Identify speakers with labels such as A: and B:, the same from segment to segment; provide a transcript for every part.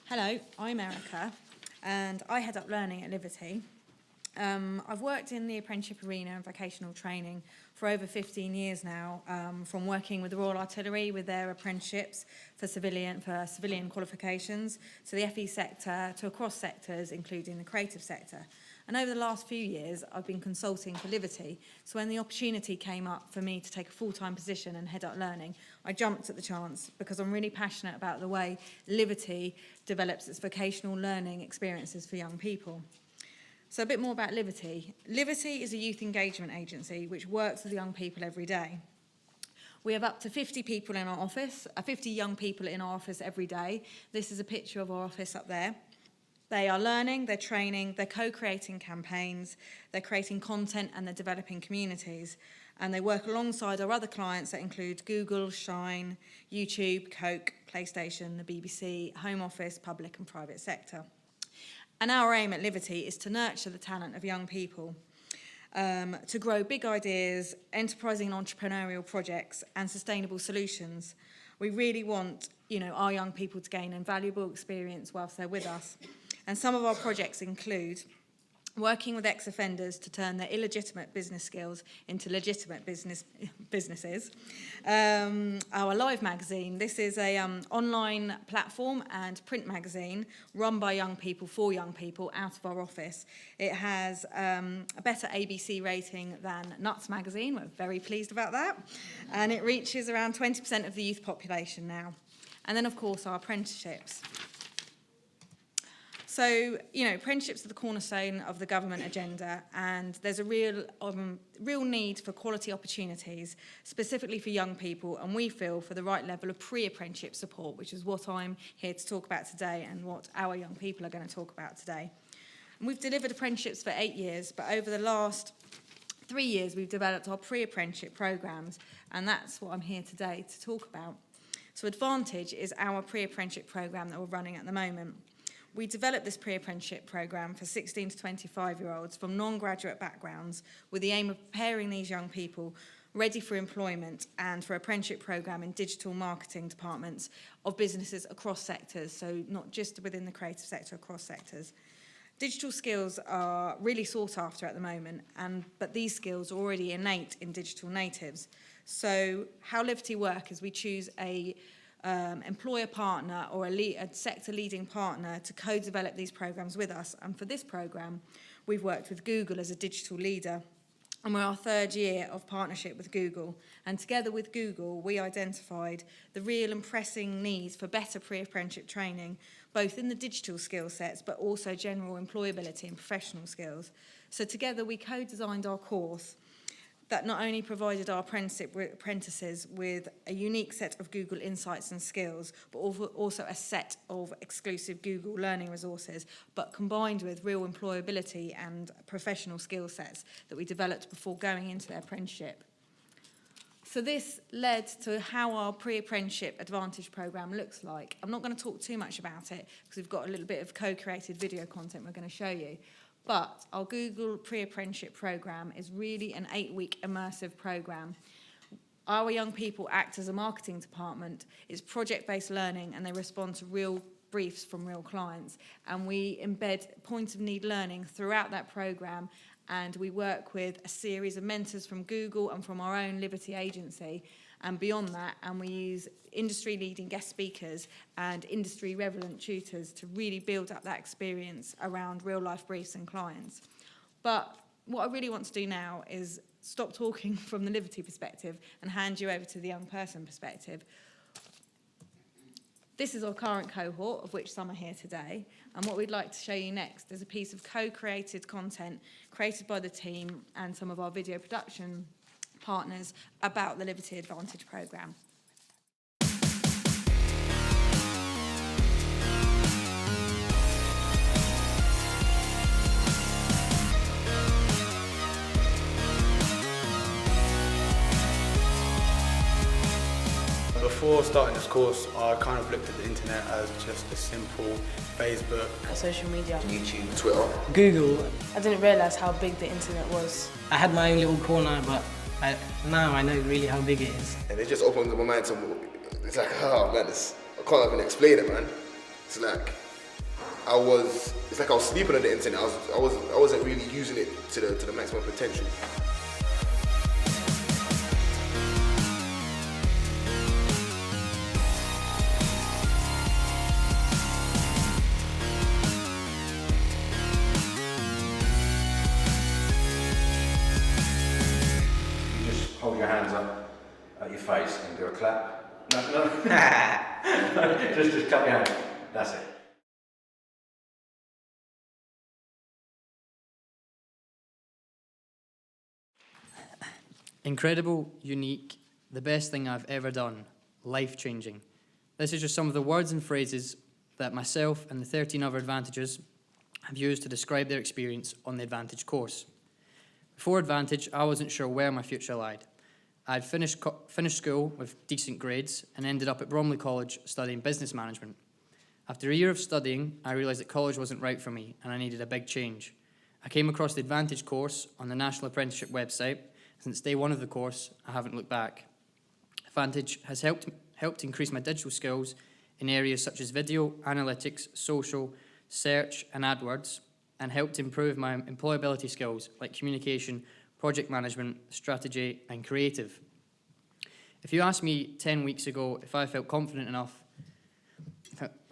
A: Hello, I'm Erica and I head up learning at Livity. I've worked in the apprenticeship arena and vocational training for over 15 years now, from working with the Royal Artillery with their apprenticeships for civilian qualifications, to the FE sector, to across sectors, including the creative sector. And over the last few years, I've been consulting for Livity. So when the opportunity came up for me to take a full-time position and head up learning, I jumped at the chance because I'm really passionate about the way Livity develops its vocational learning experiences for young people. So a bit more about Livity. Livity is a youth engagement agency which works with young people every day. We have up to 50 people in our office, 50 young people in our office every day. This is a picture of our office up there. They are learning, they're training, they're co-creating campaigns, they're creating content and they're developing communities. And they work alongside our other clients that include Google, Shine, YouTube, Coke, PlayStation, the BBC, Home Office, public and private sector. And our aim at Livity is to nurture the talent of young people, to grow big ideas, enterprising and entrepreneurial projects and sustainable solutions. We really want, our young people to gain invaluable experience whilst they're with us. And some of our projects include working with ex-offenders to turn their illegitimate business skills into legitimate businesses. Our live magazine, this is an online platform and print magazine run by young people for young people out of our office. It has a better ABC rating than Nuts magazine. We're very pleased about that. And it reaches around 20% of the youth population now. And then, of course, our apprenticeships. So, apprenticeships are the cornerstone of the government agenda, and there's a real need for quality opportunities, specifically for young people, and we feel for the right level of pre-apprenticeship support, which is what I'm here to talk about today and what our young people are going to talk about today. And we've delivered apprenticeships for 8 years, but over the last 3 years, we've developed our pre-apprenticeship programmes, and that's what I'm here today to talk about. So Advantage is our pre-apprenticeship programme that we're running at the moment. We developed this pre-apprenticeship programme for 16 to 25-year-olds from non-graduate backgrounds with the aim of preparing these young people ready for employment and for apprenticeship programme in digital marketing departments of businesses across sectors, so not just within the creative sector, across sectors. Digital skills are really sought after at the moment, but these skills are already innate in digital natives. So how Livity work is we choose a employer partner or a sector leading partner to co-develop these programs with us. And for this program, we've worked with Google as a digital leader. And we're our 3rd year of partnership with Google. And together with Google, we identified the real and pressing need for better pre-apprenticeship training, both in the digital skill sets, but also general employability and professional skills. So together we co-designed our course that not only provided our apprentices with a unique set of Google insights and skills, but also a set of exclusive Google learning resources, but combined with real employability and professional skill sets that we developed before going into their apprenticeship. So this led to how our pre-apprenticeship Advantage programme looks like. I'm not going to talk too much about it because we've got a little bit of co-created video content we're going to show you. But our Google pre-apprenticeship programme is really an 8-week immersive programme. Our young people act as a marketing department. It's project-based learning and they respond to real briefs from real clients. And we embed point-of-need learning throughout that programme, and we work with a series of mentors from Google and from our own Livity agency and beyond that, and we use industry-leading guest speakers and industry-relevant tutors to really build up that experience around real-life briefs and clients. But what I really want to do now is stop talking from the Livity perspective and hand you over to the young person perspective. This is our current cohort, of which some are here today, and what we'd like to show you next is a piece of co-created content created by the team and some of our video production partners about the Livity Advantage programme.
B: Before starting this course, I kind of looked at the internet as just a simple Facebook,
C: social media,
D: YouTube, Twitter,
E: Google.
C: I didn't realise how big the internet was.
E: I had my own little corner, but now I know really how big it is.
D: And it just opened up my mind to, it's like, oh man, I can't even explain it, man. It's like, it's like I was sleeping on the internet. I wasn't really using it to the maximum potential.
F: You just hold your hands up at your face and do a clap. No. just clap your hands. That's it.
G: Incredible, unique, the best thing I've ever done, life-changing. This is just some of the words and phrases that myself and the 13 other Advantages have used to describe their experience on the Advantage course. Before Advantage, I wasn't sure where my future lied. I'd finished school with decent grades and ended up at Bromley College studying business management. After a year of studying, I realised that college wasn't right for me and I needed a big change. I came across the Advantage course on the National Apprenticeship website. Since day one of the course, I haven't looked back. Advantage has helped increase my digital skills in areas such as video, analytics, social, search and AdWords, and helped improve my employability skills like communication, project management, strategy and creative. If you asked me 10 weeks ago if I felt confident enough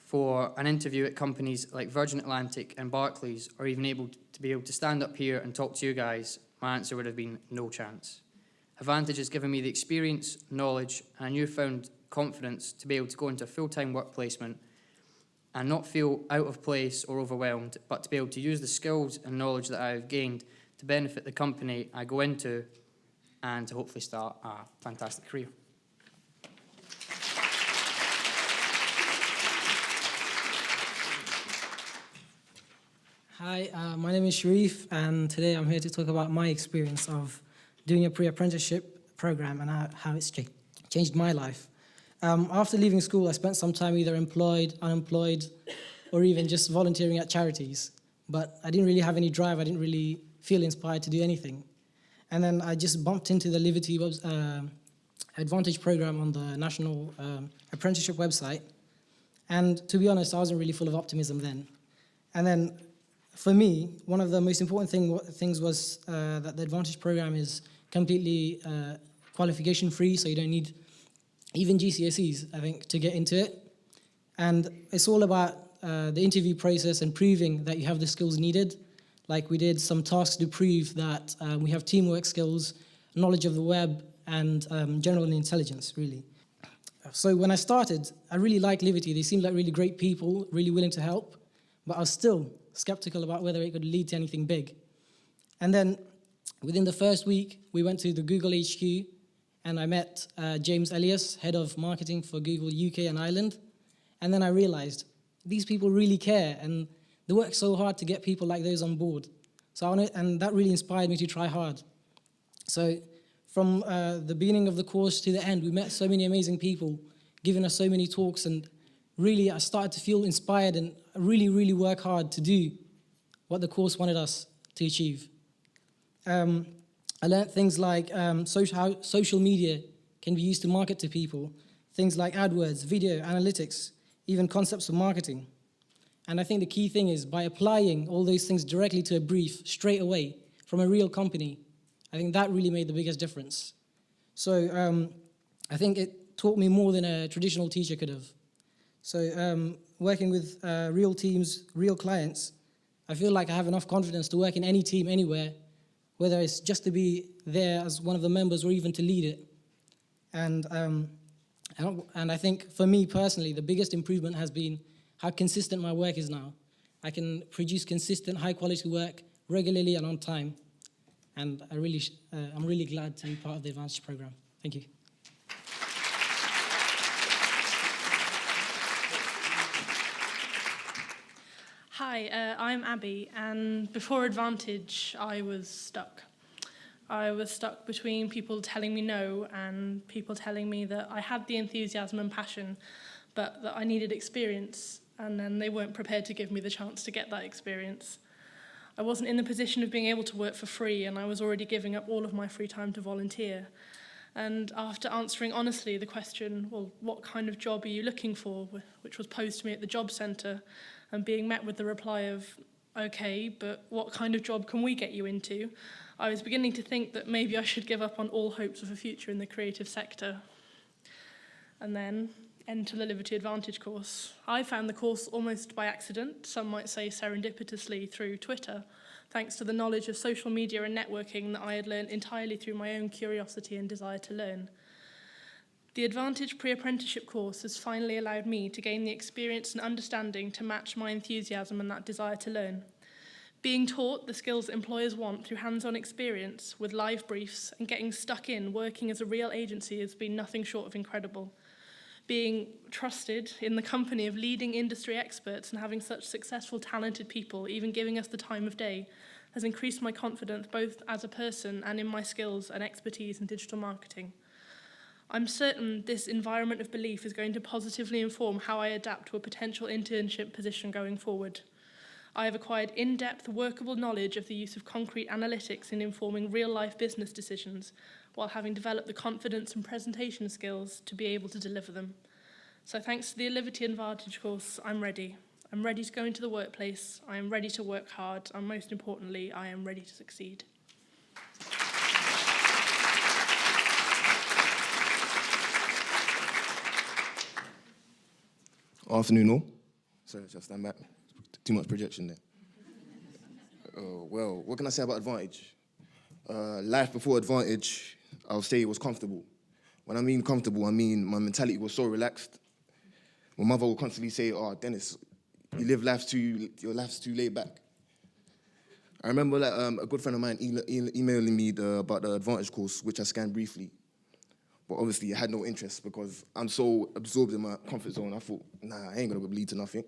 G: for an interview at companies like Virgin Atlantic and Barclays, or even able to stand up here and talk to you guys, my answer would have been no chance. Advantage has given me the experience, knowledge, and a newfound confidence to be able to go into a full-time work placement and not feel out of place or overwhelmed, but to be able to use the skills and knowledge that I have gained to benefit the company I go into and to hopefully start a fantastic career.
H: Hi, my name is Sharif, and today I'm here to talk about my experience of doing a pre-apprenticeship program and how it's changed my life. After leaving school, I spent some time either employed, unemployed, or even just volunteering at charities. But I didn't really have any drive. I didn't really feel inspired to do anything. And then I just bumped into the Livity Advantage program on the National Apprenticeship website. And to be honest, I wasn't really full of optimism then. And then for me, one of the most important things was that the Advantage program is completely qualification free, so you don't need even GCSEs, I think, to get into it. And it's all about the interview process and proving that you have the skills needed. Like we did some tasks to prove that we have teamwork skills, knowledge of the web, and general intelligence, really. So when I started, I really liked Livity. They seemed like really great people, really willing to help, but I was still skeptical about whether it could lead to anything big. And then within the first week, we went to the Google HQ, and I met James Elias, head of marketing for Google UK and Ireland. And then I realized these people really care, and they work so hard to get people like those on board. And that really inspired me to try hard. So from the beginning of the course to the end, we met so many amazing people, giving us so many talks, and really I started to feel inspired and really, really work hard to do what the course wanted us to achieve. I learned things like how social media can be used to market to people, things like AdWords, video, analytics, even concepts of marketing. And I think the key thing is by applying all those things directly to a brief straight away from a real company, I think that really made the biggest difference. So I think it taught me more than a traditional teacher could have. So working with real teams, real clients, I feel like I have enough confidence to work in any team anywhere, whether it's just to be there as one of the members or even to lead it. And I think for me personally, the biggest improvement has been how consistent my work is now. I can produce consistent, high-quality work regularly and on time. And I'm really glad to be part of the Advantage program. Thank you.
I: Hi, I'm Abby, and before Advantage, I was stuck. I was stuck between people telling me no and people telling me that I had the enthusiasm and passion, but that I needed experience, and then they weren't prepared to give me the chance to get that experience. I wasn't in the position of being able to work for free, and I was already giving up all of my free time to volunteer. And after answering honestly the question, well, what kind of job are you looking for, which was posed to me at the job centre, and being met with the reply of, okay, but what kind of job can we get you into? I was beginning to think that maybe I should give up on all hopes of a future in the creative sector. And then enter the Livity Advantage course. I found the course almost by accident, some might say serendipitously, through Twitter, thanks to the knowledge of social media and networking that I had learned entirely through my own curiosity and desire to learn. The Advantage Pre-apprenticeship course has finally allowed me to gain the experience and understanding to match my enthusiasm and that desire to learn. Being taught the skills that employers want through hands-on experience with live briefs and getting stuck in working as a real agency has been nothing short of incredible. Being trusted in the company of leading industry experts and having such successful, talented people, even giving us the time of day, has increased my confidence both as a person and in my skills and expertise in digital marketing. I'm certain this environment of belief is going to positively inform how I adapt to a potential internship position going forward. I have acquired in-depth, workable knowledge of the use of concrete analytics in informing real-life business decisions, while having developed the confidence and presentation skills to be able to deliver them. So thanks to the Livity Advantage course, I'm ready. I'm ready to go into the workplace, I am ready to work hard, and most importantly, I am ready to succeed.
D: Afternoon all. Sorry, just stand back. Too much projection there. Well, what can I say about Advantage? Life before Advantage, I'll say it was comfortable. When I mean comfortable, I mean my mentality was so relaxed. My mother would constantly say, "Oh, Dennis, your life's too laid back." I remember a good friend of mine emailing me about the Advantage course, which I scanned briefly. But obviously I had no interest because I'm so absorbed in my comfort zone. I thought, nah, I ain't gonna lead to nothing.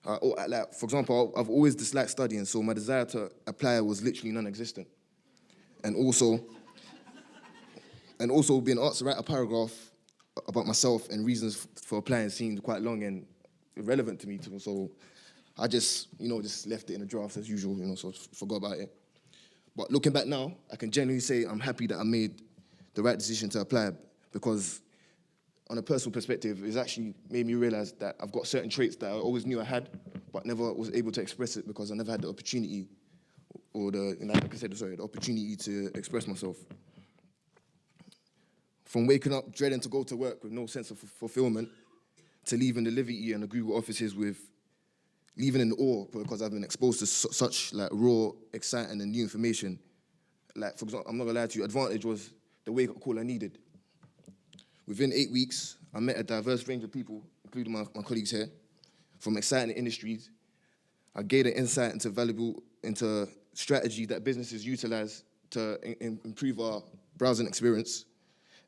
D: For example, I've always disliked studying, so my desire to apply was literally non-existent. And also being asked to write a paragraph about myself and reasons for applying seemed quite long and irrelevant to me too. So I just left it in a draft as usual, so forgot about it. But looking back now, I can genuinely say I'm happy that I made the right decision to apply, because on a personal perspective, it's actually made me realize that I've got certain traits that I always knew I had, but never was able to express it because I never had the opportunity the opportunity to express myself. From waking up dreading to go to work with no sense of fulfillment, to leaving the Livity and the Google offices with leaving in awe because I've been exposed to such raw, exciting and new information. For example, I'm not gonna lie to you, Advantage was the wake-up call I needed. Within 8 weeks, I met a diverse range of people, including my colleagues here, from exciting industries. I gained an insight into strategy that businesses utilize to improve our browsing experience,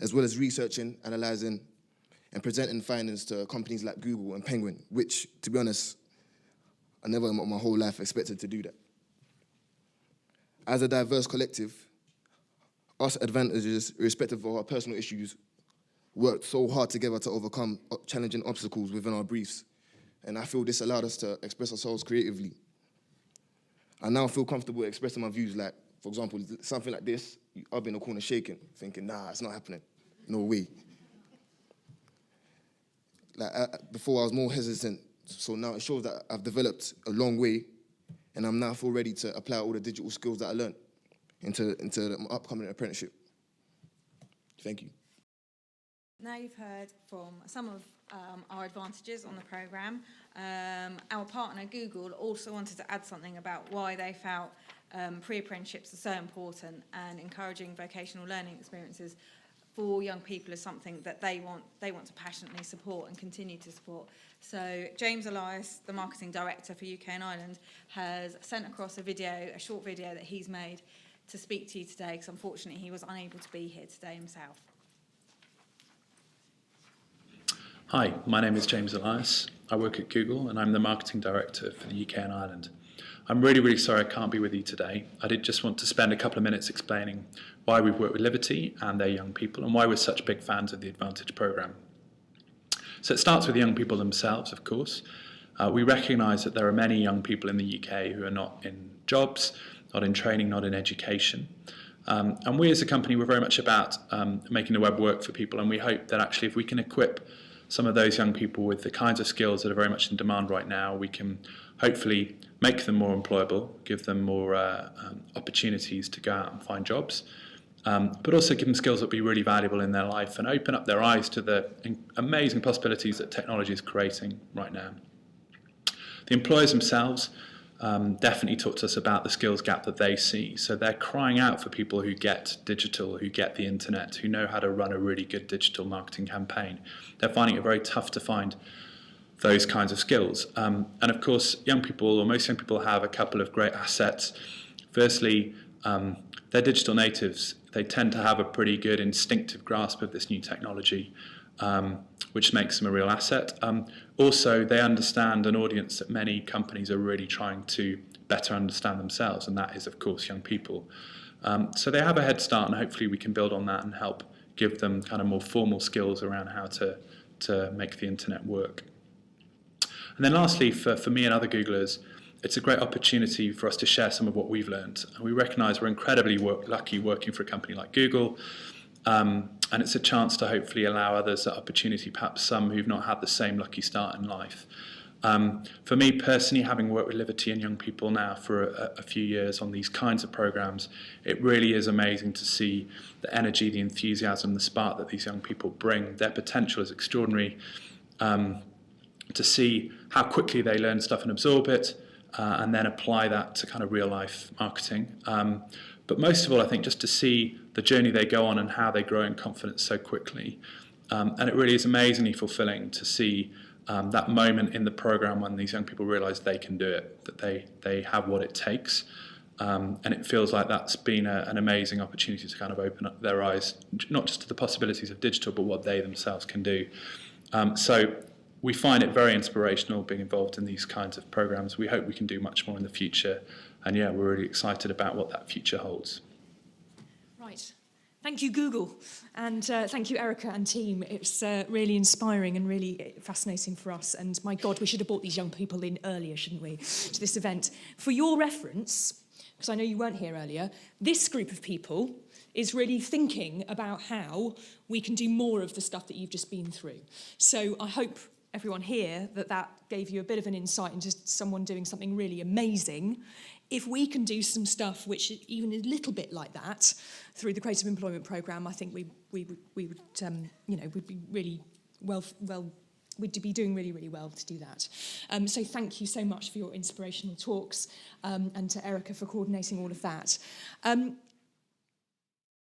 D: as well as researching, analyzing, and presenting findings to companies like Google and Penguin, which, to be honest, I never in my whole life expected to do that. As a diverse collective, us Advantages, irrespective of our personal issues, worked so hard together to overcome challenging obstacles within our briefs, and I feel this allowed us to express ourselves creatively. I now feel comfortable expressing my views, for example, something like this, I'll be in the corner shaking, thinking, nah, it's not happening, no way. Before I was more hesitant, so now it shows that I've developed a long way, and I'm now feel ready to apply all the digital skills that I learned into the upcoming apprenticeship. Thank you.
A: Now you've heard from some of our advantages on the programme. Our partner, Google, also wanted to add something about why they felt pre-apprenticeships are so important, and encouraging vocational learning experiences for young people is something that they want to passionately support and continue to support. So James Elias, the marketing director for UK and Ireland, has sent across a short video that he's made to speak to you today, because unfortunately he was unable to be here today himself.
J: Hi, my name is James Elias. I work at Google and I'm the marketing director for the UK and Ireland. I'm really, really sorry I can't be with you today. I did just want to spend a couple of minutes explaining why we've worked with Livity and their young people, and why we're such big fans of the Advantage programme. So it starts with the young people themselves, of course. We recognise that there are many young people in the UK who are not in jobs, not in training, not in education. And we as a company, we're very much about making the web work for people, and we hope that actually if we can equip some of those young people with the kinds of skills that are very much in demand right now. We can hopefully make them more employable, give them more opportunities to go out and find jobs, but also give them skills that will be really valuable in their life and open up their eyes to the amazing possibilities that technology is creating right now. The employers themselves definitely talk to us about the skills gap that they see. So they're crying out for people who get digital, who get the internet, who know how to run a really good digital marketing campaign. They're finding it very tough to find those kinds of skills. And of course, young people, or most young people, have a couple of great assets. Firstly, they're digital natives. They tend to have a pretty good instinctive grasp of this new technology, which makes them a real asset. Also, they understand an audience that many companies are really trying to better understand themselves, and that is, of course, young people. So they have a head start, and hopefully we can build on that and help give them kind of more formal skills around how to make the internet work. And then lastly, for me and other Googlers, it's a great opportunity for us to share some of what we've learned. And we recognise we're incredibly lucky working for a company like Google, and it's a chance to hopefully allow others that opportunity, perhaps some who've not had the same lucky start in life. For me personally, having worked with Livity and young people now for a few years on these kinds of programs, it really is amazing to see the energy, the enthusiasm, the spark that these young people bring. Their potential is extraordinary. To see how quickly they learn stuff and absorb it, and then apply that to kind of real life marketing. But most of all, I think just to see the journey they go on and how they grow in confidence so quickly. And it really is amazingly fulfilling to see that moment in the program when these young people realise they can do it, that they have what it takes. And it feels like that's been an amazing opportunity to kind of open up their eyes, not just to the possibilities of digital, but what they themselves can do. So we find it very inspirational being involved in these kinds of programs. We hope we can do much more in the future. And yeah, we're really excited about what that future holds.
K: Right. Thank you, Google. And thank you, Erica and team. It's really inspiring and really fascinating for us. And my God, we should have brought these young people in earlier, shouldn't we, to this event. For your reference, because I know you weren't here earlier, this group of people is really thinking about how we can do more of the stuff that you've just been through. So I hope everyone here that gave you a bit of an insight into someone doing something really amazing. If we can do some stuff which is even a little bit like that through the Creative Employment Programme, I think we would would be really we'd be doing really, really well to do that. So thank you so much for your inspirational talks, and to Erica for coordinating all of that.